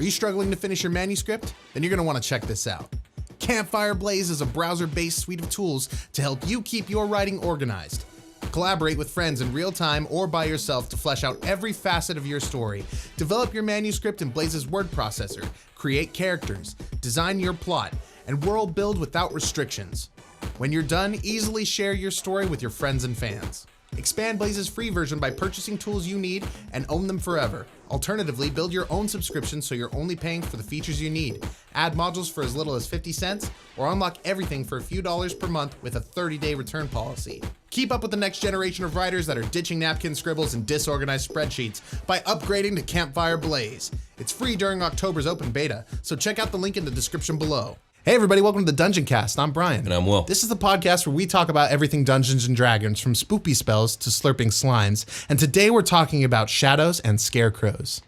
Are you struggling to finish your manuscript? Then you're going to want to check this out. Campfire Blaze is a browser-based suite of tools to help you keep your writing organized. Collaborate with friends in real time or by yourself to flesh out every facet of your story. Develop your manuscript in Blaze's word processor, create characters, design your plot, and world build without restrictions. When you're done, easily share your story with your friends and fans. Expand Blaze's free version by purchasing tools you need and own them forever. Alternatively, build your own subscription so you're only paying for the features you need. Add modules for as little as 50 cents or unlock everything for a few dollars per month with a 30-day return policy. Keep up with the next generation of writers that are ditching napkin scribbles and disorganized spreadsheets by upgrading to Campfire Blaze. It's free during October's open beta, so check out the link in the description below. Hey everybody, welcome to the Dungeoncast. I'm Brian. And I'm Will. This is the podcast where we talk about everything Dungeons and Dragons, from spoopy spells to slurping slimes. And today we're talking about Shadows and Scarecrows.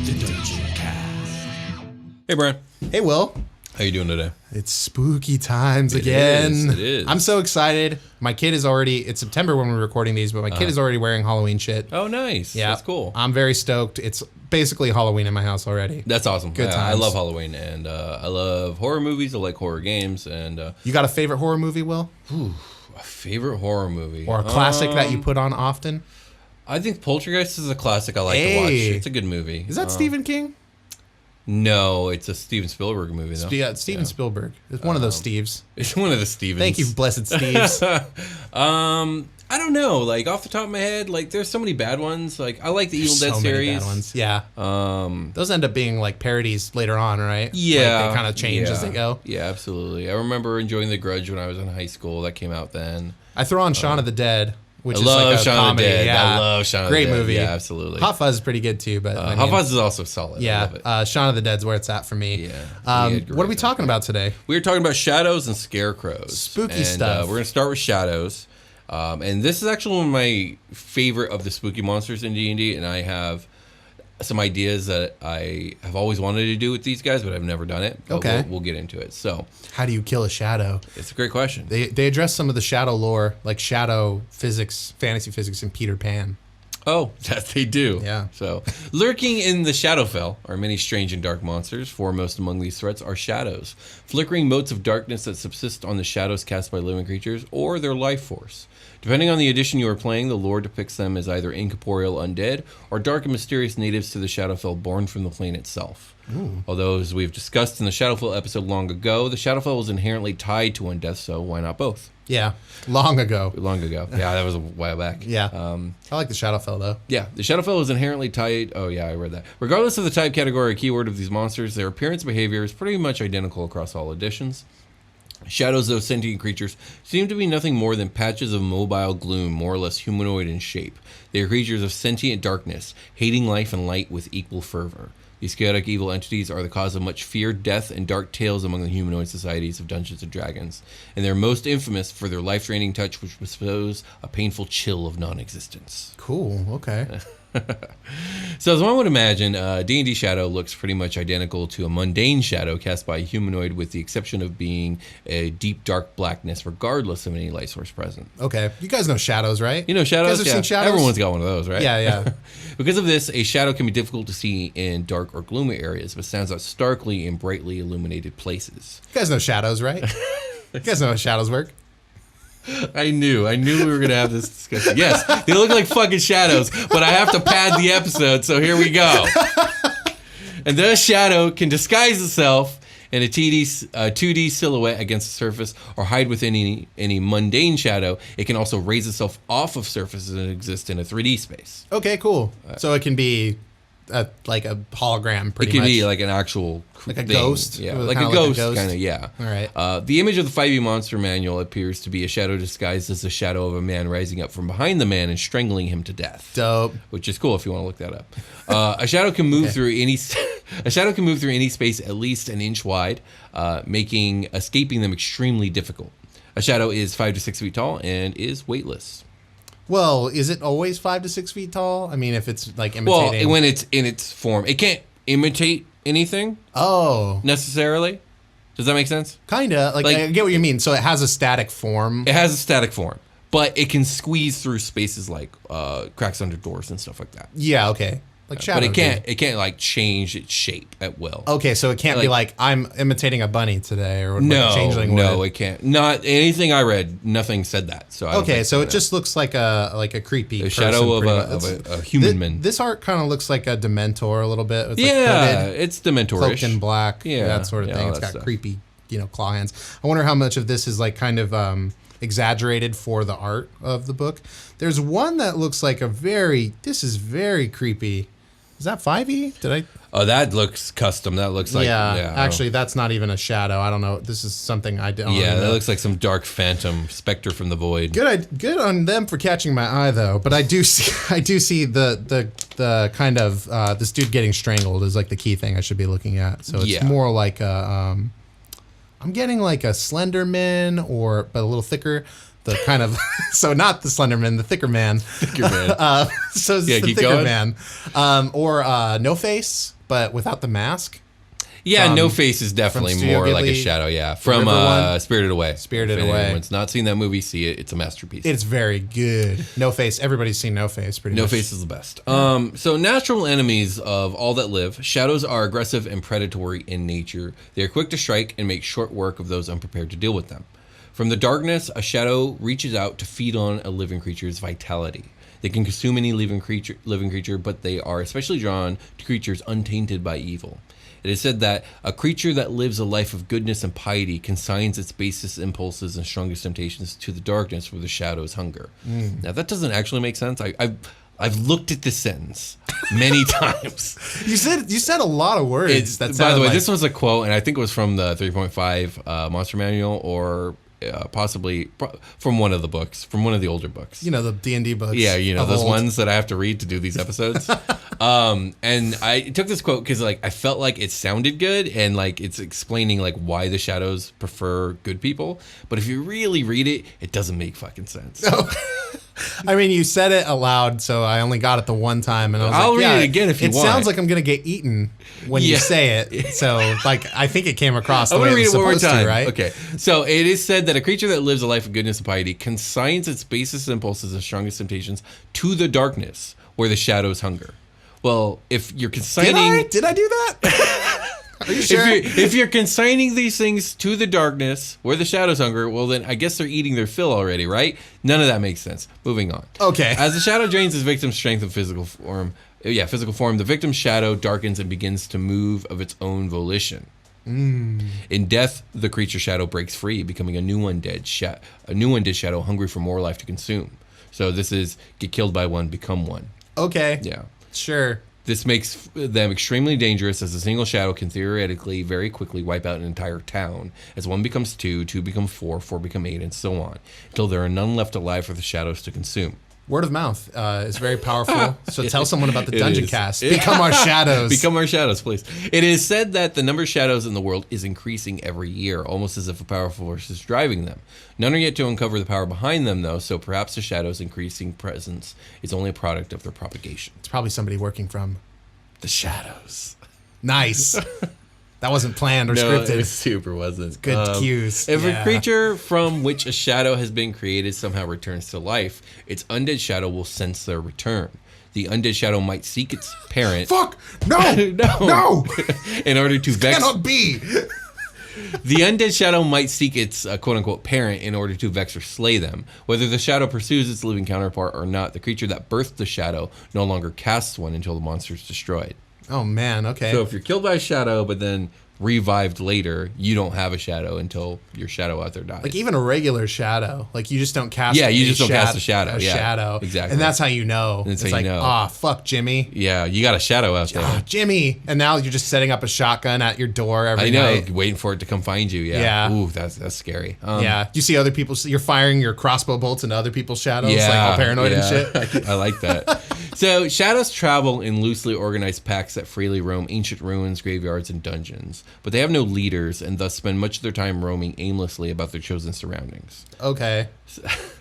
The Dungeoncast. Hey Brian. Hey Will. How you doing today? It's spooky times again. It is. I'm so excited. My kid is already, it's September when we're recording these, but my kid is already wearing Halloween shit. Oh, nice. Yeah. That's cool. I'm very stoked. It's basically Halloween in my house already. That's awesome. Good I times. love Halloween, and I love horror movies. I like horror games, and You got a favorite horror movie, Will? a favorite horror movie. Or a classic that you put on often? I think Poltergeist is a classic I like to watch. It's a good movie. Is that Stephen King? No, it's a Steven Spielberg movie, though. Yeah, Steven Spielberg. It's one of those Steves. It's one of the Stevens. Thank you, blessed Steves. I don't know. Like, off the top of my head, like, there's so many bad ones. Like, I like the Evil Dead so series. many bad ones. Yeah. Those end up being like parodies later on, right? Yeah. Like they kind of change as they go. Yeah, absolutely. I remember enjoying The Grudge when I was in high school. That came out then. I throw on Shaun of the Dead, which I is love like a Shaun comedy. of the Dead. Yeah. I love Shaun of the Great Dead. movie. Yeah, absolutely. Hot Fuzz is pretty good too, but I mean, Hot Fuzz is also solid. I love it. yeah, Shaun of the Dead's where it's at for me. Yeah. What are we talking about today? We were talking about Shadows and Scarecrows. Spooky and, stuff. We're going to start with Shadows. And this is actually one of my favorite of the spooky monsters in D&D, and I have some ideas that I have always wanted to do with these guys, but I've never done it. But Okay. We'll get into it. So, How do you kill a shadow? it's a great question. They address some of the shadow lore, like shadow physics, fantasy physics in Peter Pan. Oh, that they do. Yeah. So, lurking in the Shadowfell are many strange and dark monsters. Foremost among these threats are shadows, flickering motes of darkness that subsist on the shadows cast by living creatures or their life force. Depending on the edition you are playing, the lore depicts them as either incorporeal undead or dark and mysterious natives to the Shadowfell born from the plane itself. Ooh. Although, as we've discussed in the Shadowfell episode long ago, the Shadowfell was inherently tied to undeath, so why not both? Yeah, long ago. Long ago. Yeah, that was a while back. Yeah. I like the Shadowfell though. Yeah, the Shadowfell is inherently tied. Oh, yeah, I read that. Regardless of the type, category, or keyword of these monsters, their appearance and behavior is pretty much identical across all editions. Shadows, those sentient creatures, seem to be nothing more than patches of mobile gloom, more or less humanoid in shape. They are creatures of sentient darkness, hating life and light with equal fervor. These chaotic evil entities are the cause of much fear, death, and dark tales among the humanoid societies of Dungeons & Dragons, and they're most infamous for their life-draining touch, which bestows a painful chill of non-existence. Cool. Okay. So as one would imagine, D&D Shadow looks pretty much identical to a mundane shadow cast by a humanoid, with the exception of being a deep dark blackness regardless of any light source present. Okay. You guys know shadows, right? You know shadows? You guys have seen shadows? Everyone's got one of those, right? Yeah, yeah. Because of this, a shadow can be difficult to see in dark or gloomy areas, but stands out starkly in brightly illuminated places. You guys know shadows, right? You guys know how shadows work. I knew we were going to have this discussion. Yes, they look like fucking shadows, but I have to pad the episode, so here we go. And the shadow can disguise itself in a 2D silhouette against the surface or hide within any mundane shadow. It can also raise itself off of surfaces that exist in a 3D space. Okay, cool. So it can be like a hologram, pretty much. It can be like an actual like a thing. ghost? Yeah, Kinda like a ghost, kind of, yeah. All right. The image of the 5e monster manual appears to be a shadow disguised as the shadow of a man rising up from behind the man and strangling him to death. Dope. Which is cool if you want to look that up. A shadow can move through any space at least an inch wide, making escaping them extremely difficult. A shadow is 5 to 6 feet tall and is weightless. Well, is it always 5 to 6 feet tall? I mean, if it's like imitating. Well, when it's in its form, it can't imitate anything Oh. necessarily. Does that make sense? Kinda. Like, I get what you mean. So it has a static form. It has a static form, but it can squeeze through spaces like cracks under doors and stuff like that. Yeah, okay. Like Shadow. But it can't like change its shape at will. Okay, so it can't be like, I'm imitating a bunny today or no, like a changeling no, would. It can't. Not anything I read. Nothing said that. So so it just looks like a creepy person, shadow of a human man. This art kind of looks like a Dementor a little bit. It's it's Dementorish, cloaked in black, that sort of thing. It's got stuff. creepy, claw hands. I wonder how much of this is like kind of exaggerated for the art of the book. There's one that looks like this is very creepy. Is that 5e? Did I? Oh, that looks custom. That looks like actually, that's not even a shadow. I don't know. This is something I don't. Yeah, that know. looks like some dark phantom specter from the void. Good on them for catching my eye though. But I do see the kind of this dude getting strangled is like the key thing I should be looking at. So it's more like I'm getting like a Slenderman but a little thicker. The kind of so not the Slenderman, the thicker man. Thicker man. So it's the thicker man, or No Face, but without the mask. Yeah, No Face is definitely more like a shadow. Yeah, from Spirited Away. Spirited Away. If anyone's not seen that movie, see it. It's a masterpiece. It's very good. No Face. Everybody's seen No Face. Pretty much. No Face is the best. So natural enemies of all that live, shadows are aggressive and predatory in nature. They are quick to strike and make short work of those unprepared to deal with them. From the darkness, a shadow reaches out to feed on a living creature's vitality. They can consume any living creature, but they are especially drawn to creatures untainted by evil. It is said that a creature that lives a life of goodness and piety consigns its basest impulses and strongest temptations to the darkness where the shadows hunger. Now, that doesn't actually make sense. I've looked at this sentence many times. You said a lot of words. By the way, this was a quote, and I think it was from the 3.5 Monster Manual, or possibly from one of the books, from one of the older books. The D&D books. Yeah, those ones that I have to read to do these episodes. And I took this quote because I felt like it sounded good, and it's explaining why the shadows prefer good people. But if you really read it, it doesn't make fucking sense. I mean, you said it aloud, so I only got it the one time, and I'll read it again if you want. It sounds like I'm gonna get eaten when you say it. So, I think it came across the way it was supposed to, right? Okay. So it is said that a creature that lives a life of goodness and piety consigns its basest impulses and strongest temptations to the darkness where the shadows hunger. Well, if you're consigning, did I do that? Are you sure? If you're consigning these things to the darkness where the shadows hunger, well then I guess they're eating their fill already, right? None of that makes sense. Moving on. Okay. As the shadow drains his victim's strength and physical form, the victim's shadow darkens and begins to move of its own volition. In death, the creature shadow breaks free, becoming a new undead shadow hungry for more life to consume. So this is get killed by one, become one. Okay. Yeah. Sure. This makes them extremely dangerous, as a single shadow can theoretically very quickly wipe out an entire town. As one becomes two, two become four, four become eight, and so on, until there are none left alive for the shadows to consume. Word of mouth is very powerful. So tell someone about the Dungeoncast. Become our shadows. Become our shadows, please. It is said that the number of shadows in the world is increasing every year, almost as if a powerful force is driving them. None are yet to uncover the power behind them, though, so perhaps the shadows' increasing presence is only a product of their propagation. It's probably somebody working from the shadows. Nice. That wasn't planned or scripted. It super wasn't. Good cues. If a creature from which a shadow has been created somehow returns to life, its undead shadow will sense their return. The undead shadow might seek its parent. Fuck! No! No! In order to vex. Cannot be! The undead shadow might seek its quote-unquote parent in order to vex or slay them. Whether the shadow pursues its living counterpart or not, the creature that birthed the shadow no longer casts one until the monster is destroyed. Oh, man, okay. So if you're killed by a shadow, but then revived later, you don't have a shadow until your shadow out there dies. Like even a regular shadow, like you just don't cast. Yeah, you just don't cast a shadow. Shadow, exactly, and that's how you know. It's like, you know. Ah, fuck Jimmy. Yeah, you got a shadow out there, Jimmy, and now you're just setting up a shotgun at your door every night, waiting for it to come find you. Yeah. Ooh, that's scary. Yeah, you see other people. You're firing your crossbow bolts into other people's shadows, like all paranoid and shit. I like that. So shadows travel in loosely organized packs that freely roam ancient ruins, graveyards, and dungeons, but they have no leaders and thus spend much of their time roaming aimlessly about their chosen surroundings. Okay.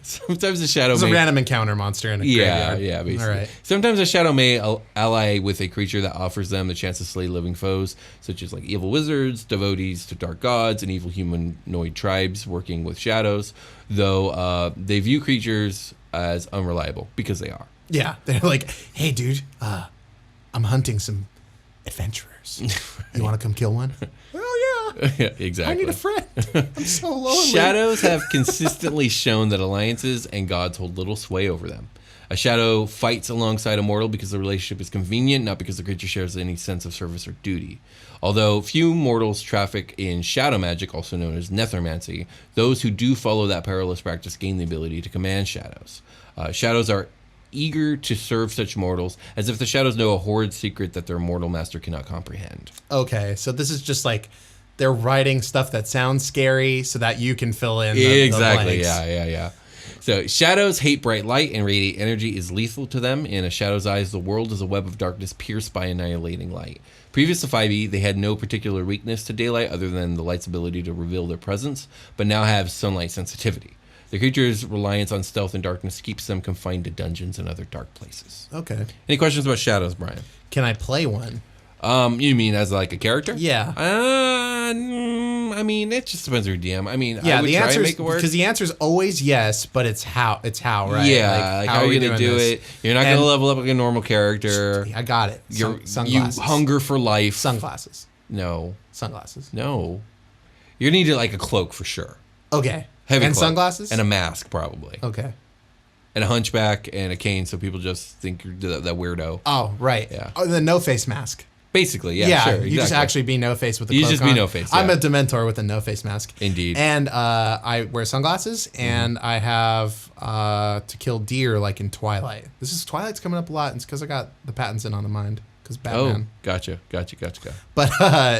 Sometimes a shadow It's a may... random encounter monster in a graveyard. Yeah, basically. All right. Sometimes a shadow may ally with a creature that offers them the chance to slay living foes, such as like evil wizards, devotees to dark gods, and evil humanoid tribes working with shadows, though they view creatures as unreliable, because they are. Yeah, they're like, hey, dude, I'm hunting some adventurers. You want to come kill one? Oh, yeah. Yeah, exactly. I need a friend. I'm so lonely. Shadows have consistently shown that alliances and gods hold little sway over them. A shadow fights alongside a mortal because the relationship is convenient, not because the creature shares any sense of service or duty. Although few mortals traffic in shadow magic, also known as necromancy, those who do follow that perilous practice gain the ability to command shadows. Shadows are eager to serve such mortals, as if the shadows know a horrid secret that their mortal master cannot comprehend. Okay, so this is just like they're writing stuff that sounds scary so that you can fill in the Exactly, blanks. yeah. So shadows hate bright light, and radiant energy is lethal to them. In a shadow's eyes, the world is a web of darkness pierced by annihilating light. Previous to 5e, they had no particular weakness to daylight other than the light's ability to reveal their presence, but now have sunlight sensitivity. The creature's reliance on stealth and darkness keeps them confined to dungeons and other dark places. Okay. Any questions about shadows, Brian? Can I play one? You mean as like a character? Yeah. I mean, it just depends on your DM. I mean, Yeah, I would the try answer and is make it work. because the answer is always yes, but it's how, right? Yeah, like how are you gonna do it? You're not gonna level up like a normal character. I got it. Sunglasses. You hunger for life. Sunglasses. No. Sunglasses. No. You need like a cloak for sure. Okay. Heavy and cloak. sunglasses? And a mask, probably. Okay. And a hunchback and a cane, so people just think you're that weirdo. Oh, right. Yeah. Oh, the no-face mask. Basically, yeah, sure. You just exactly. actually be no-face with the You cloak just be on. no-face, I'm yeah. a Dementor with a no-face mask. Indeed. And I wear sunglasses, and I have to kill deer like in Twilight. Twilight's coming up a lot, and it's because I got the Pattinson on the mind, because Batman. Oh, gotcha. But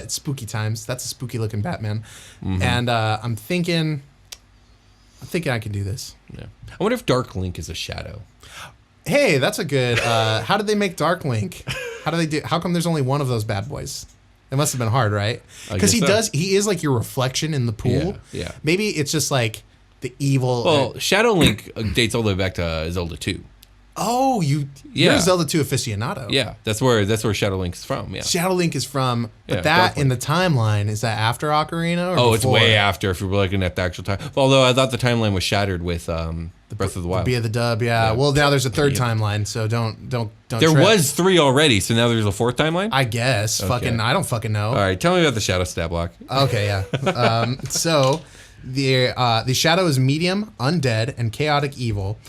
it's spooky times. That's a spooky-looking Batman. And I'm thinking I can do this. Yeah. I wonder if Dark Link is a shadow. Hey, that's a good. How did they make Dark Link? How come there's only one of those bad boys? It must have been hard, right? Because he is like your reflection in the pool. Yeah. Maybe it's just like the evil. Well, Shadow Link dates all the way back to Zelda 2. Oh, you're a Zelda 2 aficionado. Yeah, that's where Shadow Link is from. Yeah. Shadow Link is from, but Yeah, that in the timeline, is that after Ocarina or Oh, it's before? way after if you're looking at the actual time. Although I thought the timeline was shattered with Breath of the Wild. Be of the Dub, yeah. Well, now there's a third timeline, so don't. There trip. was 3 already, so now there's a 4th timeline? I guess. Okay. I don't fucking know. All right, tell me about the Shadow stat block. Okay, yeah. So the Shadow is medium, undead, and chaotic evil.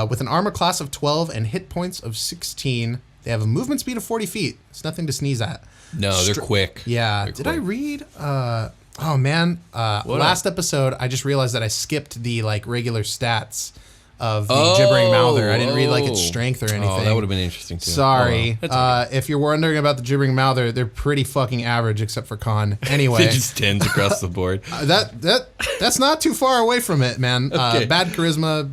With an armor class of 12 and hit points of 16. They have a movement speed of 40 feet. It's nothing to sneeze at. No, they're quick. Yeah. They're Did quick. I read? Oh, man. Last episode, I just realized that I skipped the regular stats of the Gibbering Mouther. I didn't read its strength or anything. Oh, that would have been interesting too. Sorry. Oh, well. If you're wondering about the Gibbering Mouther, they're pretty fucking average except for Con. Anyway. They just tens across the board. That's not too far away from it, man. Okay. Bad charisma.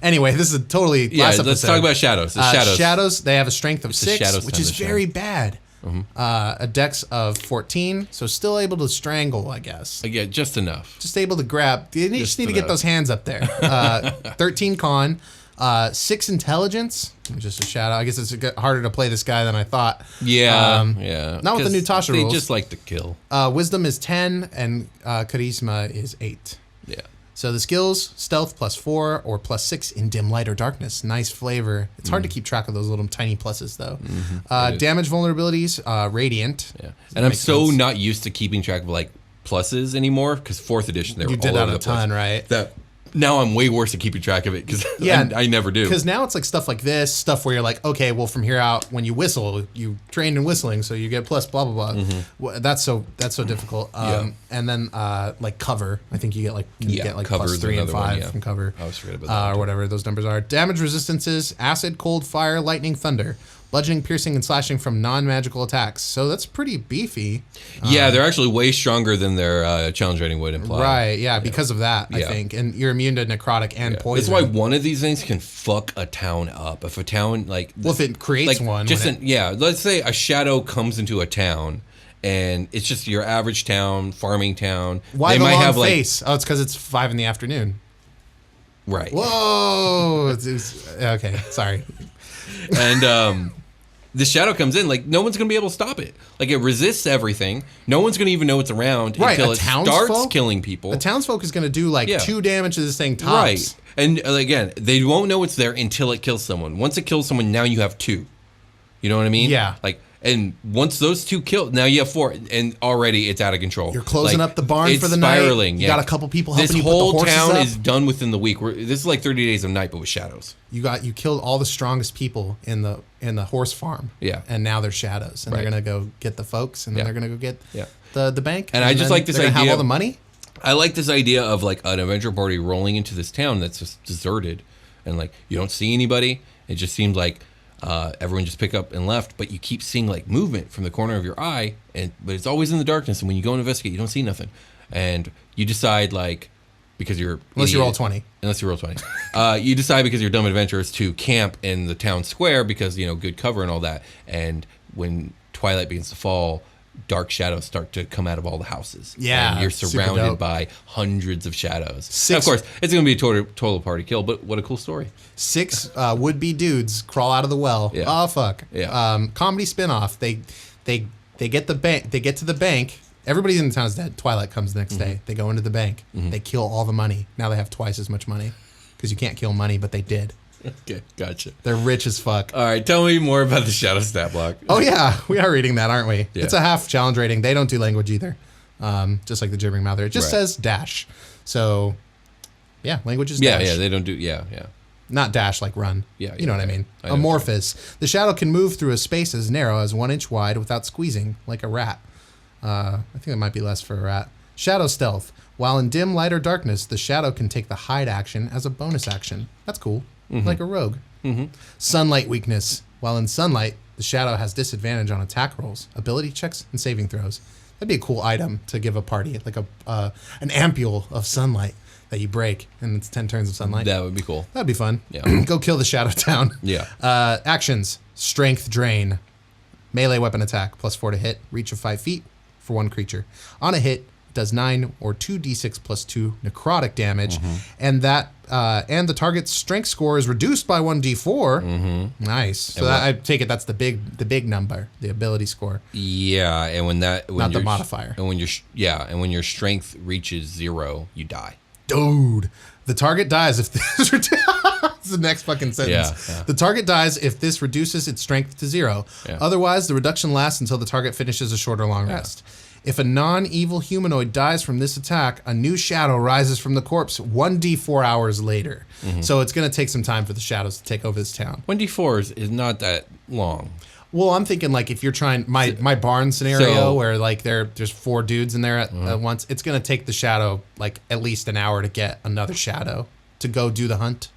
Anyway, this is totally last episode. Let's talk about Shadows. The Shadows. Shadows, they have a strength of 6, Shadows which time is to very shine. bad. A dex of 14, so still able to strangle, I guess. Yeah, just enough. Just able to grab. You just need to get enough. those hands up there. 13 con, 6 intelligence, just a shadow. I guess it's harder to play this guy than I thought. Yeah, Not with the new 'Cause Tasha rules. They just like to kill. Wisdom is 10, and charisma is 8. Yeah. So the skills, stealth +4 or +6 in dim light or darkness. Nice flavor. It's hard to keep track of those little tiny pluses, though. Damage vulnerabilities, radiant. Yeah. And I'm so not used to keeping track of pluses anymore because 4th edition they were You did all that over a the ton, place. right? That now I'm way worse at keeping track of it because I never do. Because now it's like stuff like this, stuff where you're like, okay, well from here out, when you whistle, you trained in whistling, so you get plus blah blah blah. Well, that's so difficult. And then cover, I think you get cover's +3 and another one, 5 yeah. from cover. I always forget about that or whatever those numbers are. Damage resistances: acid, cold, fire, lightning, thunder. Bludgeoning, piercing, and slashing from non-magical attacks. So that's pretty beefy. Yeah, they're actually way stronger than their challenge rating would imply. Right, yeah, because of that, I think. And you're immune to necrotic and poison. That's why one of these things can fuck a town up. If a town, if it creates one. Let's say a shadow comes into a town, and it's just your average town, farming town. Why they the might long have face? Oh, it's because it's 5 in the afternoon. Right. Whoa. Okay, sorry. And the shadow comes in, like, no one's going to be able to stop it. Like, it resists everything. No one's going to even know it's around until it starts killing people. A townsfolk is going to do, like, 2 damage to this thing tops. Right. And, again, they won't know it's there until it kills someone. Once it kills someone, now you have 2. You know what I mean? Yeah. Like, and once those 2 kill, now you have 4, and already it's out of control. You're closing up the barn for the night. It's spiraling. You got a couple people helping you put the horses up. This whole town is done within the week. This is like 30 Days of Night, but with shadows. You killed all the strongest people in the horse farm. Yeah. And now they're shadows, and they're gonna go get the folks, and then they're gonna go get the bank. And I just like this idea. Have all the money. I like this idea of like an adventure party rolling into this town that's just deserted, and like you don't see anybody. It just seems like everyone just picked up and left, but you keep seeing like movement from the corner of your eye, but it's always in the darkness. And when you go and investigate, you don't see nothing, and you decide like because you're unless you roll 20. Unless you roll 20, you decide because you're dumb adventurers to camp in the town square because good cover and all that. And when twilight begins to fall, dark shadows start to come out of all the houses. Yeah, and you're surrounded by hundreds of shadows. Of course, it's going to be a total party kill, but what a cool story. 6 would-be dudes crawl out of the well. Yeah. Oh fuck. Yeah. Comedy spinoff. They get the bank. They get to the bank. Everybody in the town is dead. Twilight comes the next day. They go into the bank. They kill all the money. Now they have twice as much money because you can't kill money, but they did. Okay, gotcha. They're rich as fuck. All right, tell me more about the Shadow stat block. Oh yeah, we are reading that, aren't we? Yeah. It's a half challenge rating. They don't do language either, just like the Gibbering Mouther. It just says dash. So, yeah, language is dash. Yeah, they don't do, yeah. Not dash like run. Yeah, you know what I mean. I know Amorphous. The shadow can move through a space as narrow as 1 inch wide without squeezing, like a rat. I think it might be less for a rat. Shadow stealth. While in dim light or darkness, the shadow can take the hide action as a bonus action. That's cool. Like a rogue. Sunlight weakness. While in sunlight, the shadow has disadvantage on attack rolls, ability checks, and saving throws. That'd be a cool item to give a party, like an ampule of sunlight that you break, and it's 10 turns of sunlight. That would be cool. That'd be fun. Yeah. Go kill the shadow town. Yeah. Actions. Strength drain. Melee weapon attack, +4 to hit, reach of 5 feet for 1 creature. On a hit, does 9 or 2d6 plus 2 necrotic damage, and the target's strength score is reduced by 1d4. Nice. So I take it that's the big number, the ability score. Yeah, and when not the modifier. And when when your strength reaches 0, you die. Dude, the target dies if this That's the next fucking sentence. Yeah. The target dies if this reduces its strength to 0. Yeah. Otherwise, the reduction lasts until the target finishes a short or long rest. If a non-evil humanoid dies from this attack, a new shadow rises from the corpse 1d4 hours later. So it's going to take some time for the shadows to take over this town. 1d4 is not that long. Well, I'm thinking like if you're trying my barn scenario where like there's 4 dudes in there at once, it's going to take the shadow like at least an hour to get another shadow to go do the hunt.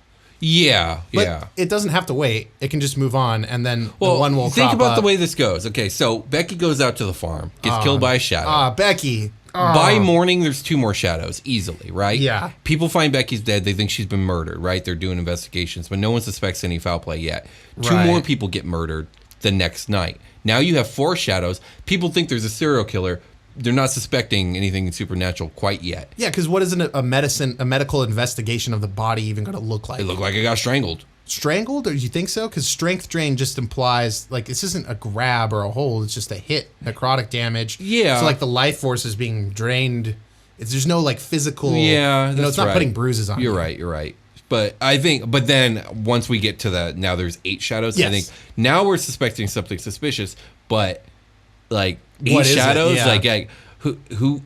But it doesn't have to wait. It can just move on, and then the one will think crop about up. the way this goes. Okay, so Becky goes out to the farm, gets killed by a shadow. Becky. By morning, there's 2 more shadows, easily, right? Yeah. People find Becky's dead. They think she's been murdered, right? They're doing investigations, but no one suspects any foul play yet. 2 more people get murdered the next night. Now you have 4 shadows. People think there's a serial killer. They're not suspecting anything supernatural quite yet. Yeah, because what is a medical investigation of the body even going to look like? It looked like it got strangled. Strangled? Or do you think so? Because strength drain just implies, like, this isn't a grab or a hold. It's just a hit, necrotic damage. Yeah. So, like, the life force is being drained. There's no, like, physical... Yeah, that's it's not putting bruises on you. You're right. But then once we get to now there's 8 shadows. Yes. I think now we're suspecting something suspicious, but, like, 8 What is it? shadows, Yeah. like who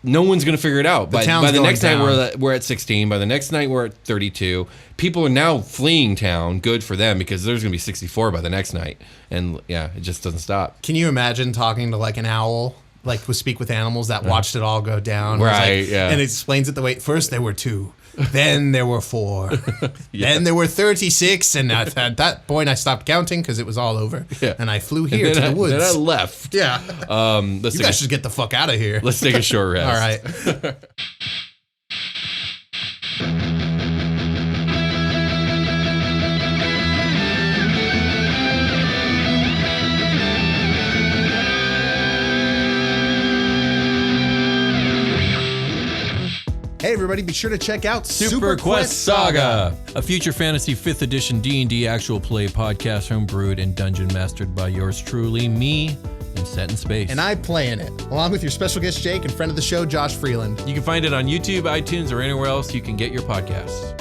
no one's gonna figure it out. By the next night we're at 16. By the next night we're at 32. People are now fleeing town. Good for them, because there's gonna be 64 by the next night, and it just doesn't stop. Can you imagine talking to like an owl, like with Speak with Animals, that watched it all go down? Right. And it explains it the way. First there were 2. Then there were 4. Then there were 36, and at that point I stopped counting because it was all over. Yeah. And I flew here to the woods. Then I left. Yeah. You guys should get the fuck out of here. Let's take a short rest. All right. Hey everybody, be sure to check out Super Quest Saga, a future fantasy 5th edition D&D actual play podcast homebrewed and dungeon mastered by yours truly, me, and set in space. And I play in it, along with your special guest Jake and friend of the show, Josh Freeland. You can find it on YouTube, iTunes, or anywhere else you can get your podcasts.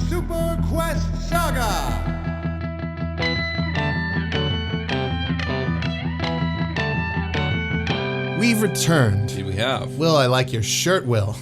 Super Quest Saga! We've returned. Here we have. Will, I like your shirt, Will.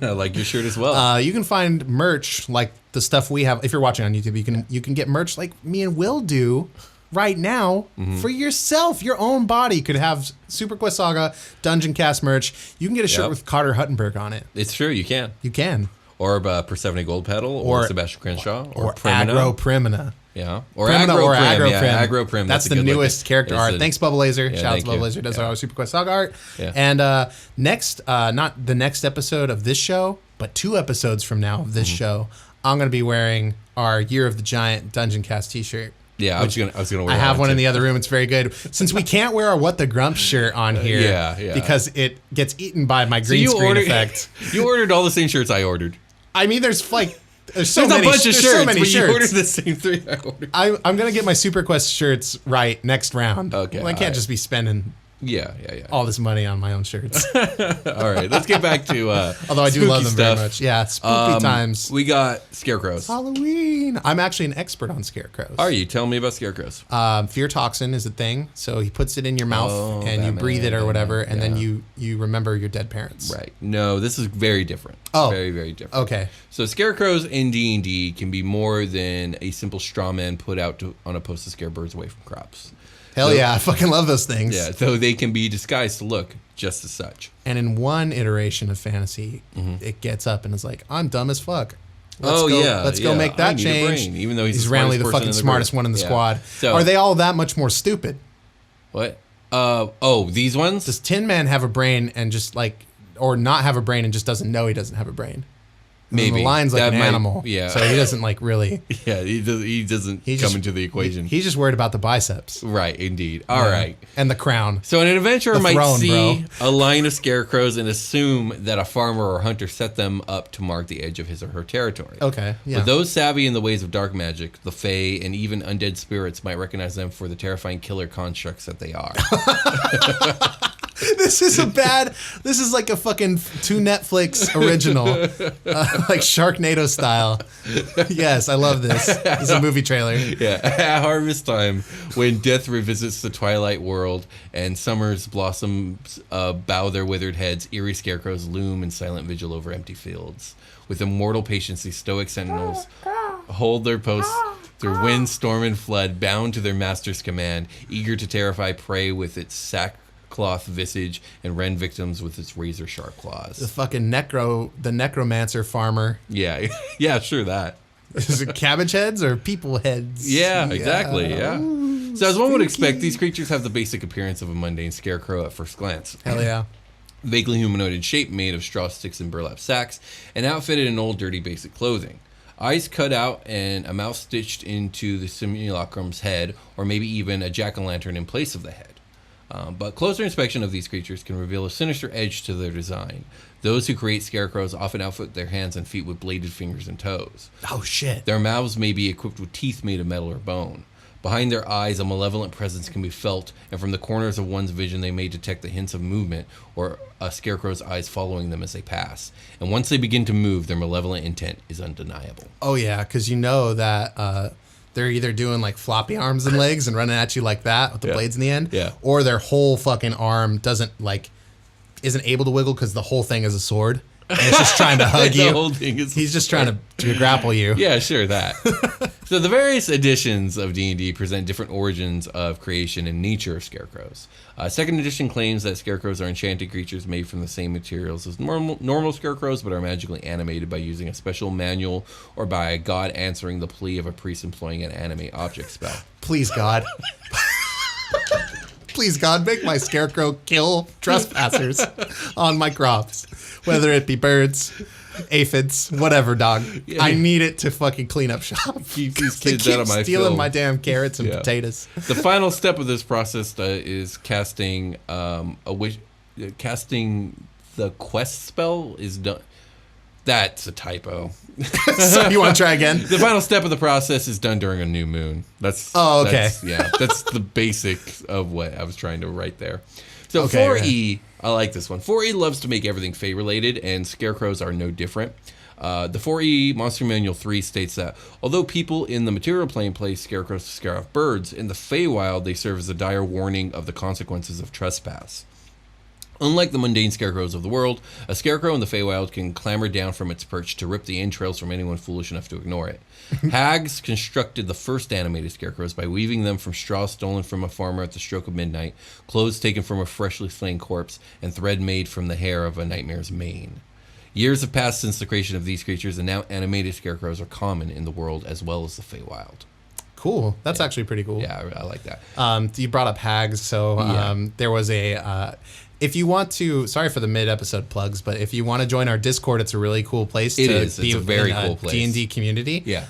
I like your shirt as well. You can find merch like the stuff we have. If you're watching on YouTube, you can get merch like me and Will do right now for yourself. Your own body could have Super Quest Saga Dungeoncast merch. You can get a shirt with Carter Huttenberg on it. It's true, you can. You can. Or Persephone Gold Pedal, or Sebastian Crenshaw, or Aggro Primina. Yeah. Or Primina Aggro or Prim. Aggro Yeah, Prim. Aggro Prim. That's the newest character art. Thanks, Bubble Laser. Yeah, Shout out to Bubble you. Laser. Does our Super Quest Saga art. Yeah. And next, not the next episode of this show, but 2 episodes from now of this show, I'm going to be wearing our Year of the Giant Dungeoncast t-shirt. Yeah, I was gonna wear I have one in too. the other room. It's very good. Since we can't wear our What the Grump shirt on here Yeah. because it gets eaten by my green screen effect. You ordered all the same shirts I ordered. I mean, there's so There's many, a bunch of there's shirts, so many but shirts. you ordered the same 3 I ordered. I'm going to get my Super Quest shirts right next round. Okay, Well, I can't just be spending Yeah. all this money on my own shirts. All right, let's get back to Although I do love them stuff. very much. Yeah, spooky times. We got Scarecrows. Halloween. I'm actually an expert on scarecrows. Are you? Tell me about Scarecrows. Fear toxin is a thing. So he puts it in your mouth and you Batman, breathe it or whatever, and then yeah. you remember your dead parents. Right. No, this is very different. Oh. Very, very different. Okay. So Scarecrows in D&D can be more than a simple straw man put out on a post to scare birds away from crops. Hell yeah, I fucking love those things. Yeah, so they can be disguised to look just as such. And in one iteration of fantasy, it gets up and is like, I'm dumb as fuck. Let's go make I that need a change. brain, even though he's the randomly smartest the person fucking in the smartest group. one in the Yeah. squad. So- Are they all that much more stupid? What? These ones? Does Tin Man have a brain and just like, or not have a brain and just doesn't know he doesn't have a brain? And Maybe. the lion's like That an might- animal. yeah. So he doesn't like really. Yeah, he doesn't He come just- into the equation. He's just worried about the biceps. Right, indeed. All right. And the crown. So an adventurer The might throne, see a line of scarecrows and assume that a farmer or hunter set them up to mark the edge of his or her territory. Okay. Yeah. But those savvy in the ways of dark magic, the fae, and even undead spirits might recognize them for the terrifying killer constructs that they are. This is like a fucking 2 Netflix original, like Sharknado style. Yes, I love this. This is a movie trailer. Yeah, at harvest time, when death revisits the twilight world and summer's blossoms bow their withered heads, eerie scarecrows loom in silent vigil over empty fields. With immortal patience, these stoic sentinels hold their posts through wind, storm, and flood, bound to their master's command, eager to terrify prey with its sackcloth visage and rend victims with its razor-sharp The claws. fucking the necromancer farmer. Yeah, yeah, sure that. Is it cabbage heads or people heads? Yeah, exactly, yeah. So as one would expect, these creatures have the basic appearance of a mundane scarecrow at first glance. Hell yeah. Vaguely humanoid in shape, made of straw sticks and burlap sacks, and outfitted in old, dirty, basic clothing. Eyes cut out and a mouth stitched into the simulacrum's head, or maybe even a jack-o'-lantern in place of the head. But closer inspection of these creatures can reveal a sinister edge to their design. Those who create scarecrows often outfit their hands and feet with bladed fingers and toes. Oh shit. Their mouths may be equipped with teeth made of metal or bone. Behind their eyes, a malevolent presence can be felt, and from the corners of one's vision, they may detect the hints of movement or a scarecrow's eyes following them as they pass. And once they begin to move, their malevolent intent is undeniable. Oh yeah, because you know that they're either doing like floppy arms and legs and running at you like that with the blades in the end, or their whole fucking arm isn't able to wiggle because the whole thing is a sword. And it's just trying to hug The you. whole thing is He's just trying to grapple you. Yeah, sure, that. So the various editions of D&D present different origins of creation and nature of scarecrows. Second edition claims that scarecrows are enchanted creatures made from the same materials as normal scarecrows, but are magically animated by using a special manual or by a god answering the plea of a priest employing an animate object spell. Please, God. Please, God, make my scarecrow kill trespassers on my crops. Whether it be birds, aphids, whatever, dog. Yeah. I need it to fucking clean up shop. Keep these They kids keep out of my stealing field. my damn carrots and potatoes. The final step of this process is casting casting the quest spell is done. That's a typo. So you want to try again? The final step of the process is done during a new moon. That's okay. That's the basic of what I was trying to write there. So Okay, 4E, I like this one. 4E loves to make everything Fey related, and Scarecrows are no different. The 4E Monster Manual 3 states that although people in the material plane play Scarecrows to scare off birds, in the Feywild they serve as a dire warning of the consequences of trespass. Unlike the mundane scarecrows of the world, a scarecrow in the Feywild can clamber down from its perch to rip the entrails from anyone foolish enough to ignore it. Hags constructed the first animated scarecrows by weaving them from straw stolen from a farmer at the stroke of midnight, clothes taken from a freshly slain corpse, and thread made from the hair of a nightmare's mane. Years have passed since the creation of these creatures, and now animated scarecrows are common in the world as well as the Feywild. Cool. That's actually pretty cool. Yeah, I like that. You brought up hags, so there was a... if you want to, sorry for the mid-episode plugs, but if you want to join our Discord, it's a really cool place. It's a very cool place. D&D community. Yeah.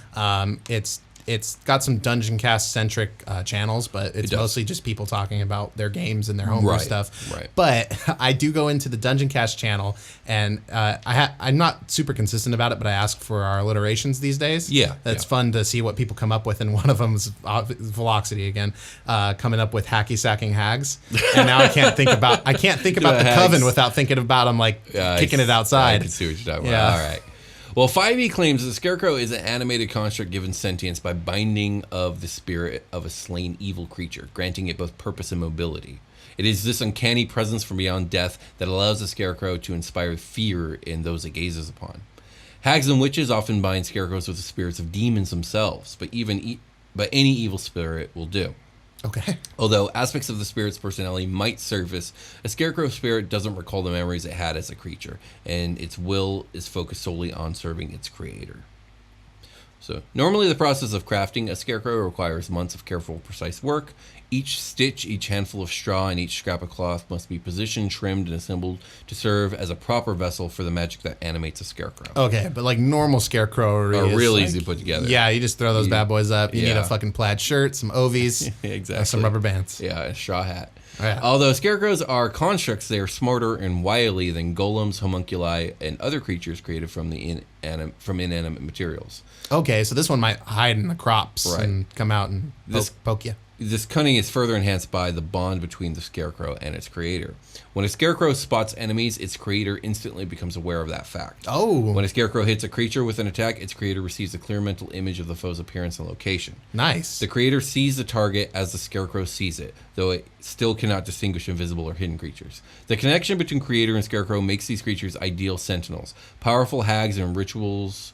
It's got some Dungeoncast centric channels, but it's mostly just people talking about their games and their homebrew stuff. Right. But I do go into the Dungeoncast channel, and I'm not super consistent about it, but I ask for our alliterations these days. Yeah. That's fun to see what people come up with, and one of them is Velocity again, coming up with hacky sacking hags. And now I can't think about the hags. coven without thinking about them kicking it outside. I can see what you're talking about. All right. Well, 5e claims the Scarecrow is an animated construct given sentience by binding of the spirit of a slain evil creature, granting it both purpose and mobility. It is this uncanny presence from beyond death that allows the Scarecrow to inspire fear in those it gazes upon. Hags and witches often bind Scarecrows with the spirits of demons themselves, but any evil spirit will do. Okay. Although aspects of the spirit's personality might surface, a Scarecrow spirit doesn't recall the memories it had as a creature, and its will is focused solely on serving its creator. So, normally the process of crafting a Scarecrow requires months of careful, precise work. Each stitch, each handful of straw, and each scrap of cloth must be positioned, trimmed, and assembled to serve as a proper vessel for the magic that animates a Scarecrow. Okay, but normal Scarecrow are real easy to put together. Yeah, you just throw those bad boys up. You need a fucking plaid shirt, some ovies, exactly. Some rubber bands. Yeah, a straw hat. Oh, yeah. Although Scarecrows are constructs, they are smarter and wily than golems, homunculi, and other creatures created from inanimate materials. Okay, so this one might hide in the crops and come out and poke you. This cunning is further enhanced by the bond between the Scarecrow and its creator. When a Scarecrow spots enemies, its creator instantly becomes aware of that fact. Oh. When a Scarecrow hits a creature with an attack, its creator receives a clear mental image of the foe's appearance and location. Nice. The creator sees the target as the Scarecrow sees it, though it still cannot distinguish invisible or hidden creatures. The connection between creator and Scarecrow makes these creatures ideal sentinels. Powerful hags and ritualists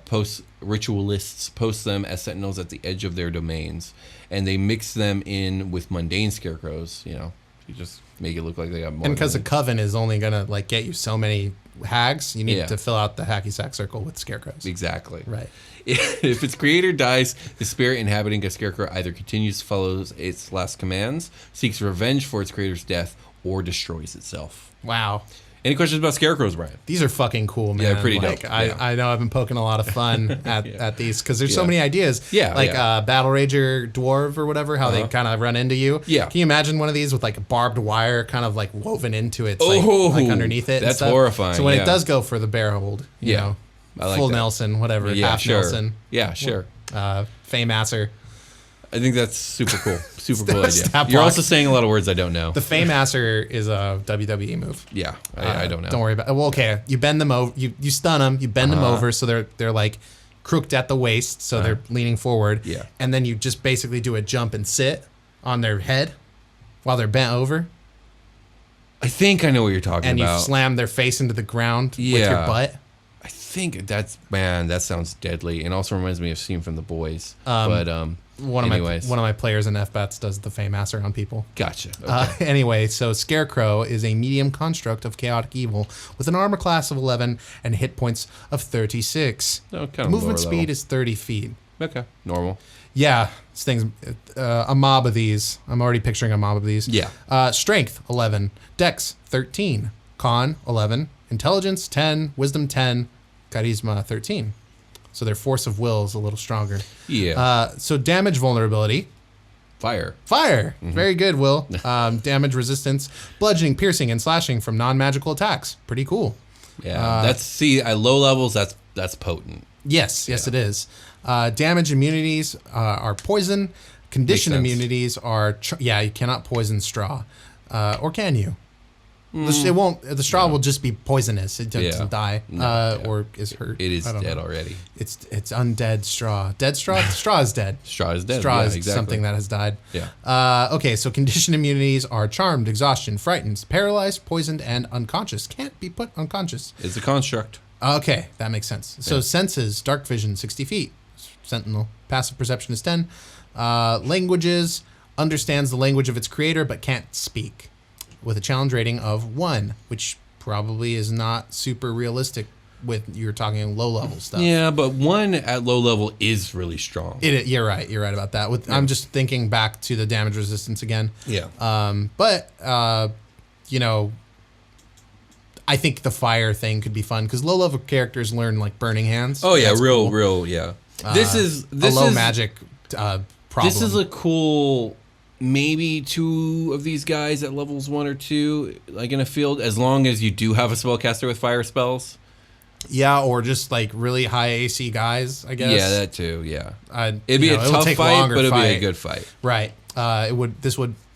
post them as sentinels at the edge of their domains, and they mix them in with mundane Scarecrows. You just make it look like they got more. And because the coven is only gonna get you so many hags, you need to fill out the hacky sack circle with Scarecrows. Exactly. Right. If its creator dies, the spirit inhabiting a Scarecrow either continues to follow its last commands, seeks revenge for its creator's death, or destroys itself. Wow. Any questions about Scarecrows, Brian? These are fucking cool, man. Yeah, pretty dope. I know I've been poking a lot of fun at these because there's so many ideas. Yeah. Battle Rager Dwarf or whatever, how they kind of run into you. Yeah. Can you imagine one of these with barbed wire kind of woven into it, underneath it? That's horrifying. So when it does go for the bear hold, you know, I like full that. Nelson, whatever, half Nelson. Yeah, sure. Feymasser. I think that's super cool. Super cool idea. Stab You're block. also saying a lot of words I don't know. The Feymasser is a WWE move. Yeah, I don't know. Don't worry about it. Well, okay. You bend them over. You stun them. You bend them over so they're crooked at the waist, so they're leaning forward. Yeah. And then you just basically do a jump and sit on their head while they're bent over. I think I know what you're talking about. And you slam their face into the ground with your butt. I think that sounds deadly, and also reminds me of a scene from The Boys. One of my players in FBATS does the Feymasser on people. Gotcha. Okay. Anyway, so Scarecrow is a medium construct of chaotic evil with an armor class of 11 and hit points of 36. Oh, kind of Movement lower speed level. is 30 feet. Okay, normal. Yeah, this thing's a mob of these. I'm already picturing a mob of these. Yeah. Strength 11, Dex 13, Con 11, Intelligence 10, Wisdom 10, Charisma 13. So their force of will is a little stronger. Yeah. So damage vulnerability. Fire. Mm-hmm. Very good, Will. Damage resistance, bludgeoning, piercing, and slashing from non-magical attacks. Pretty cool. Yeah. At low levels, that's potent. Yes, it is. Damage immunities are poison. Condition immunities are you cannot poison straw, or can you? It won't. The straw will just be poisonous. It doesn't die or is hurt. It is dead already. It's undead straw. Dead straw. Straw is dead. Straw is dead. Straw is exactly. something that has died. Yeah. Okay, so condition immunities are charmed, exhaustion, frightened, paralyzed, poisoned, and unconscious. Can't be put unconscious. It's a construct. Okay, that makes sense. So senses, dark vision, 60 feet. Sentinel, passive perception is 10. Languages, understands the language of its creator but can't speak, with a challenge rating of 1, which probably is not super realistic with you're talking low level stuff. Yeah, but 1 at low level is really strong. You're right about that. I'm just thinking back to the damage resistance again. Yeah. But I think the fire thing could be fun because low level characters learn like burning hands. Oh yeah, That's real, cool. yeah. This is magic problem. This is a cool. Maybe 2 of these guys at levels 1 or 2, like in a field, as long as you do have a spellcaster with fire spells. Yeah, or just like really high AC guys, I guess. Yeah, that too. Yeah, it'd be a tough fight, but it'd be a good fight. Right.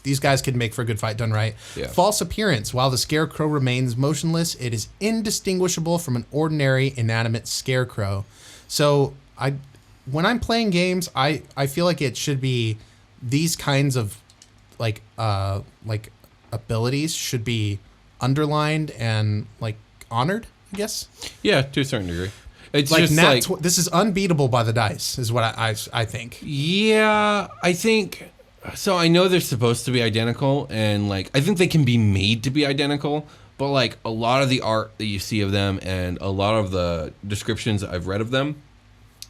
These guys could make for a good fight done right. Yeah. False appearance. While the scarecrow remains motionless, it is indistinguishable from an ordinary inanimate scarecrow. So when I'm playing games, I feel like it should be these kinds of like abilities should be underlined and like honored, I guess. Yeah, to a certain degree. It's like just this is unbeatable by the dice, is what I think. Yeah, I think so. I know they're supposed to be identical, and like I think they can be made to be identical. But like a lot of the art that you see of them, and a lot of the descriptions I've read of them,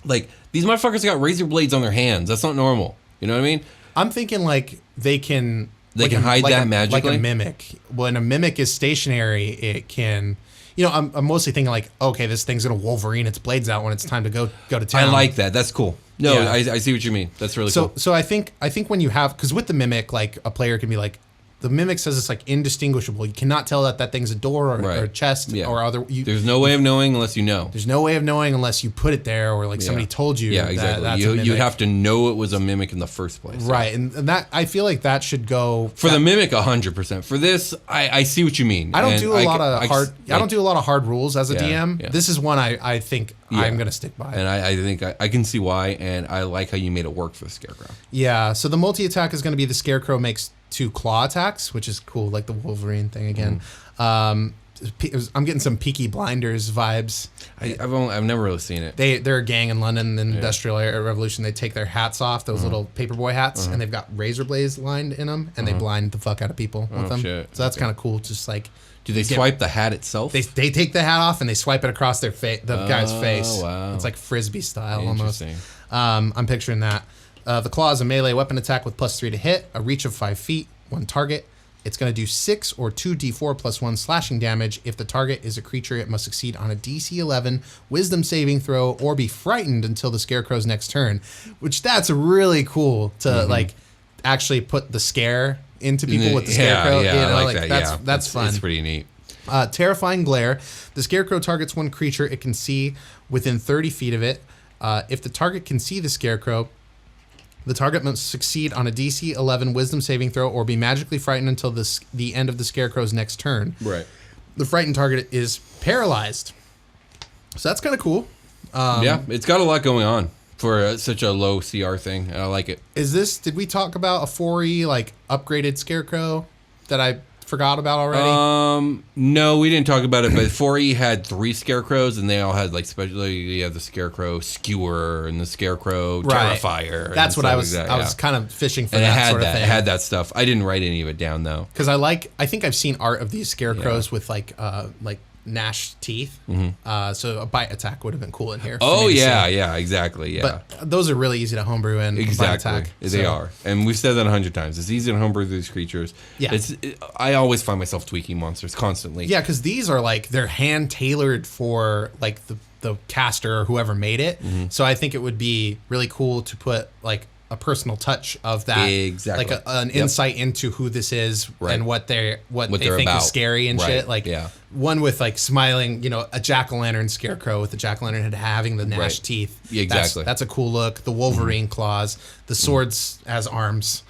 like these motherfuckers got razor blades on their hands. That's not normal. You know what I mean? I'm thinking like they can hide that magically, like a mimic. When a mimic is stationary, it can. I'm mostly thinking like, okay, this thing's gonna Wolverine its blades out when it's time to go to town. I like that. That's cool. No, Yeah. I see what you mean. That's really cool. So I think when you have, because with the mimic, like a player can be like, the mimic says it's like indistinguishable. You cannot tell that thing's a door or a chest or other. There's no way of knowing unless you know. There's no way of knowing unless you put it there or like somebody told you. Yeah, exactly. That's a mimic. You have to know it was a mimic in the first place. Right, and that I feel like that should go for the mimic 100%. For this, I see what you mean. I don't do a lot of hard rules as a DM. Yeah. This is one I think I'm gonna stick by. And I think I can see why, and I like how you made it work for the Scarecrow. Yeah. So the multi attack is gonna be the Scarecrow makes 2 claw attacks, which is cool, like the Wolverine thing again. I'm getting some Peaky Blinders vibes. I've never really seen it. They're a gang in London in the Industrial Revolution. They take their hats off, those little paperboy hats, and they've got razor blades lined in them, and they blind the fuck out of people with them. Shit. So that's kind of cool. Just like, do they swipe the hat itself? They take the hat off and they swipe it across the guy's face. Wow. It's like Frisbee style almost. Interesting. I'm picturing that. The claw is a melee weapon attack with +3 to hit, a reach of 5 feet, 1 target. It's going to do 6 or 2d4 plus 1 slashing damage. If the target is a creature, it must succeed on a DC 11 wisdom saving throw or be frightened until the Scarecrow's next turn, which that's really cool to like actually put the scare into people with the Scarecrow. Yeah, I like that. That's fun. It's pretty neat. Terrifying glare. The Scarecrow targets one creature it can see within 30 feet of it. If the target can see the Scarecrow, the target must succeed on a DC 11 wisdom saving throw or be magically frightened until the end of the Scarecrow's next turn. Right. The frightened target is paralyzed. So that's kind of cool. Yeah, it's got a lot going on for such a low CR thing. I like it. Did we talk about a 4E like upgraded Scarecrow that I forgot about already? No, we didn't talk about it, but 4E had 3 Scarecrows, and they all had, like, especially you have the Scarecrow Skewer and the Scarecrow Terrifier. That's what I was kind of fishing for, and that sort of thing. It had that stuff. I didn't write any of it down, though. Because I think I've seen art of these Scarecrows with, like gnashed teeth. So a bite attack would have been cool in here. Oh, yeah, exactly, yeah. But those are really easy to homebrew in. Exactly. Bite attack. They are. And we've said that 100 times. It's easy to homebrew these creatures. Yeah. I always find myself tweaking monsters constantly. Yeah, because these are like, they're hand tailored for like the caster or whoever made it. So I think it would be really cool to put like a personal touch of that. Exactly. Like an insight into who this is and what they think about. is scary and shit. Like, one with like smiling, a jack-o'-lantern scarecrow with the jack-o'-lantern head having the gnashed teeth. Yeah, exactly. That's a cool look. The Wolverine claws. The swords has arms.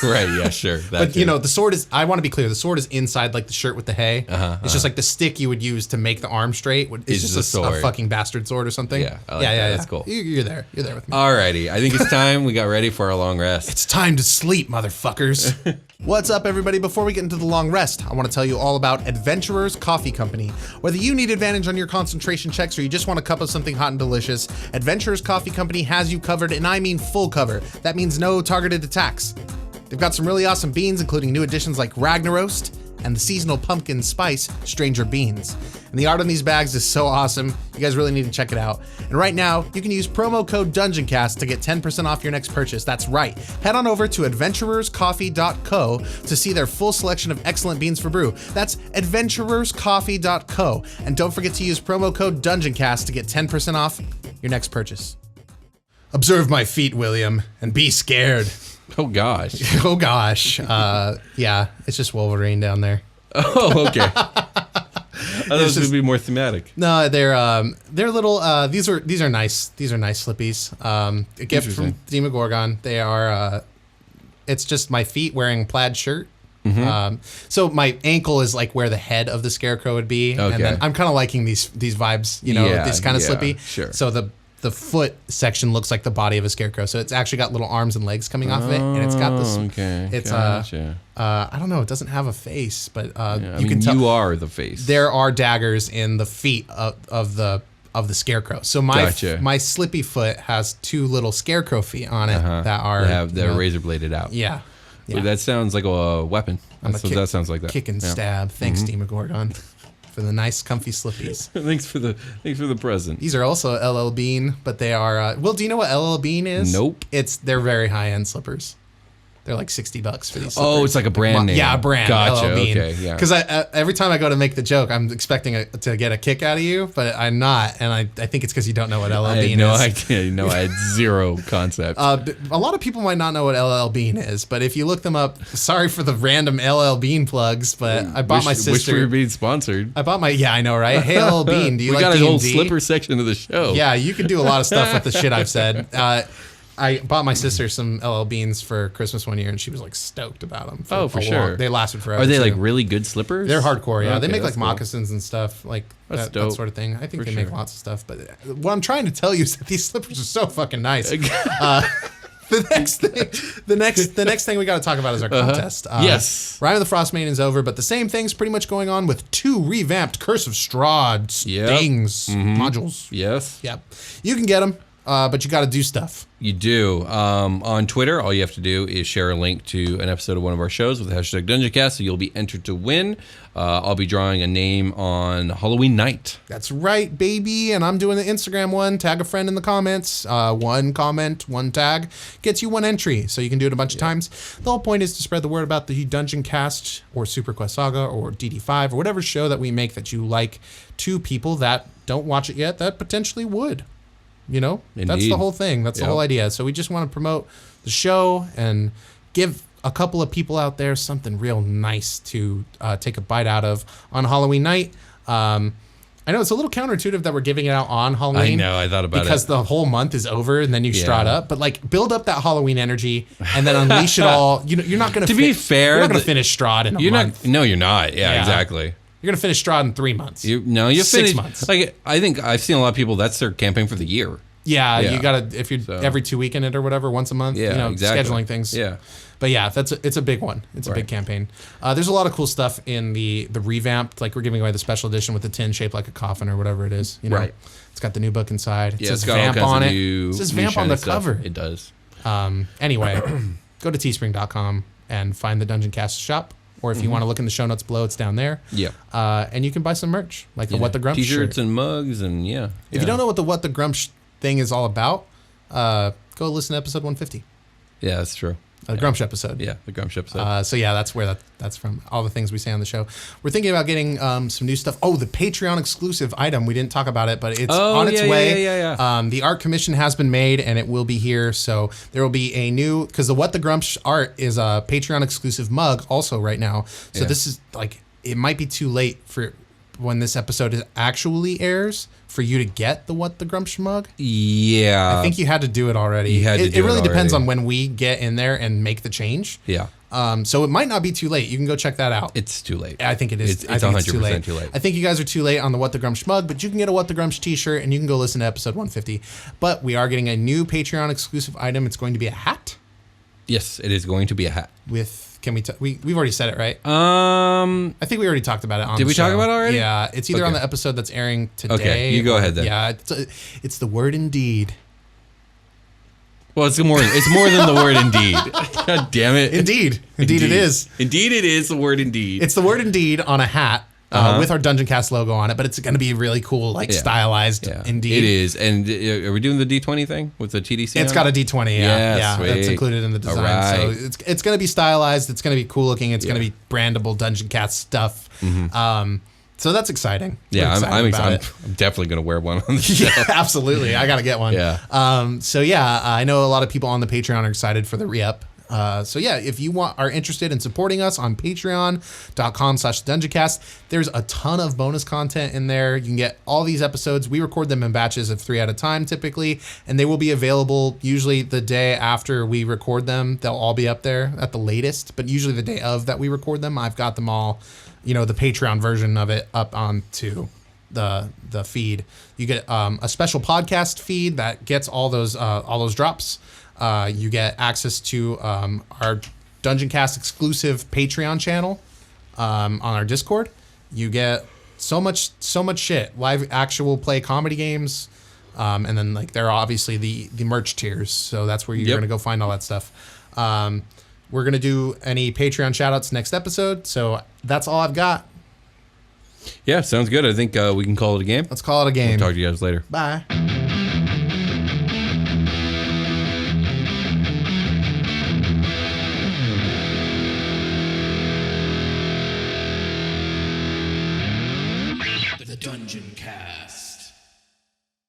Right, yeah, sure. But the sword is, I want to be clear, the sword is inside like the shirt with the hay. It's just like the stick you would use to make the arm straight. It's just a fucking bastard sword or something. Yeah, I like that. That's cool. You're there with me. Alrighty, I think it's time we got ready for our long rest. It's time to sleep, motherfuckers. What's up, everybody? Before we get into the long rest, I want to tell you all about Adventurers Coffee Company. Whether you need advantage on your concentration checks or you just want a cup of something hot and delicious, Adventurers Coffee Company has you covered, and I mean full cover. That means no targeted attacks. They've got some really awesome beans, including new additions like Ragnarost and the seasonal pumpkin spice Stranger Beans. And the art on these bags is so awesome. You guys really need to check it out. And right now, you can use promo code Dungeoncast to get 10% off your next purchase. That's right. Head on over to adventurerscoffee.co to see their full selection of excellent beans for brew. That's adventurerscoffee.co. And don't forget to use promo code Dungeoncast to get 10% off your next purchase. Observe my feet, William, and be scared. Oh gosh. Oh gosh. Yeah, it's just Wolverine down there. Oh, okay. I thought it was gonna be more thematic. No, they're little. These are nice. These are nice slippies. A gift from Demogorgon. They are. It's just my feet wearing plaid shirt. Mm-hmm. So my ankle is like where the head of the Scarecrow would be, and then I'm kind of liking these vibes. These kind of slippy. Sure. So the foot section looks like the body of a Scarecrow, so it's actually got little arms and legs coming off of it, and it's got this. Okay. It's gotcha. I don't know. It doesn't have a face, but you can tell you are the face. There are daggers in the feet of the Scarecrow. So my slippy foot has two little Scarecrow feet on it that are razor bladed out. Yeah. Well, that sounds like a weapon. That's what that sounds like. That kick and stab. Thanks, Demogorgon. For the nice, comfy slippies. Thanks for the present. These are also LL Bean, but they are. Well, do you know what LL Bean is? Nope. They're very high end slippers. They're like $60 for these slippers. Oh, it's like a brand name. Yeah, a brand. Gotcha. LL Bean. Okay, yeah. Because every time I go to make the joke, I'm expecting to get a kick out of you, but I'm not, and I think it's because you don't know what LL Bean is. I had zero concept. A lot of people might not know what LL Bean is, but if you look them up, sorry for the random LL Bean plugs, but I bought my sister. Wish we were being sponsored. I bought I know, right? Hey, LL Bean, do you like D&D? We got a whole slipper section of the show. Yeah, you can do a lot of stuff with the shit I've said. I bought my sister some LL Beans for Christmas one year, and she was like stoked about them. For sure. They lasted forever. Are they like really good slippers? They're hardcore, yeah. Okay, they make like cool. moccasins and stuff, like that sort of thing. I think they make lots of stuff. But what I'm trying to tell you is that these slippers are so fucking nice. The next thing we got to talk about is our contest. Yes. Rime of the Frost Maiden is over, but the same thing's pretty much going on with 2 revamped Curse of Strahd things, modules. Yes. Yep. You can get them. But you got to do stuff. You do. On Twitter, all you have to do is share a link to an episode of one of our shows with the hashtag Dungeoncast, so you'll be entered to win. I'll be drawing a name on Halloween night. That's right, baby. And I'm doing the Instagram one. Tag a friend in the comments. 1 comment, 1 tag gets you 1 entry. So you can do it a bunch of times. The whole point is to spread the word about the Dungeoncast or Super Quest Saga or DD5 or whatever show that we make that you like to people that don't watch it yet that potentially would. Indeed. That's the whole thing. That's the whole idea. So we just want to promote the show and give a couple of people out there something real nice to take a bite out of on Halloween night. I know it's a little counterintuitive that we're giving it out on Halloween. I know. I thought about it. Because the whole month is over and then you Strahd up. But like build up that Halloween energy and then unleash it all. You're not going to be fair, you're not going to finish Strahd in a month. No, you're not. Yeah, exactly. You're going to finish Strahd in 3 months. You 6 finish months. Like I think I've seen a lot of people, that's their campaign for the year. Yeah, you got to, if you're every 2 weekend it or whatever, once a month, exactly. scheduling things. Yeah. But yeah, it's a big one. It's a big campaign. There's a lot of cool stuff in the revamped, like we're giving away the special edition with the tin shaped like a coffin or whatever it is. Right. It's got the new book inside. It says Vamp on it. It says Vamp on the cover. It does. Anyway, go to teespring.com and find the Dungeoncast shop. Or if you want to look in the show notes below, it's down there. Yeah. And you can buy some merch, like the What the Grump T-shirts shirt. and mugs and If you don't know what the What the Grump thing is all about, go listen to episode 150. Yeah, that's true. The Grumsh episode. Yeah, the Grumsh episode. So yeah, that's where that's from. All the things we say on the show. We're thinking about getting some new stuff. Oh, the Patreon exclusive item. We didn't talk about it, but it's on its way. Yeah. The art commission has been made and it will be here. So there will be a new, because the What the Grumsh art is a Patreon exclusive mug also right now. So this is like, it might be too late when this episode actually airs for you to get the What the Grump Schmug? Yeah. I think you had to do it already. It really depends on when we get in there and make the change. Yeah. So it might not be too late. You can go check that out. It's too late. I think it is. It's 100% too late. I think you guys are too late on the What the Grump Schmug, but you can get a What the Grump t-shirt and you can go listen to episode 150. But we are getting a new Patreon exclusive item. It's going to be a hat. Yes, it is going to be a hat. We've already said it, right? I think we already talked about it on the show. Did we talk about it already? Yeah, it's either on the episode that's airing today. Okay, you go ahead then. Yeah, it's the word indeed. Well, it's more than the word indeed. God damn it. Indeed it is. Indeed it is the word indeed. It's the word indeed on a hat. With our Dungeoncast logo on it, but it's going to be really cool, stylized. Yeah. Indeed, it is. And are we doing the D20 thing with the TDC? It's got a D20. Yeah, sweet. That's included in the design. Right. So it's going to be stylized. It's going to be cool looking. It's going to be brandable Dungeoncast stuff. Mm-hmm. So that's exciting. Yeah, I'm definitely going to wear one on the show. Yeah, absolutely. I got to get one. Yeah. I know a lot of people on the Patreon are excited for the re-up. If you are interested in supporting us on patreon.com/Dungeoncast, there's a ton of bonus content in there. You can get all these episodes. We record them in batches of 3 at a time typically, and they will be available usually the day after we record them. They'll all be up there at the latest, but usually the day of that we record them. I've got them all, the Patreon version of it up onto the feed. You get a special podcast feed that gets all those drops. You get access to our Dungeoncast exclusive Patreon channel on our Discord. You get so much shit. Live actual play comedy games. And then there are obviously the merch tiers. So that's where you're going to go find all that stuff. We're going to do any Patreon shout outs next episode. So that's all I've got. Yeah, sounds good. I think we can call it a game. Let's call it a game. We'll talk to you guys later. Bye.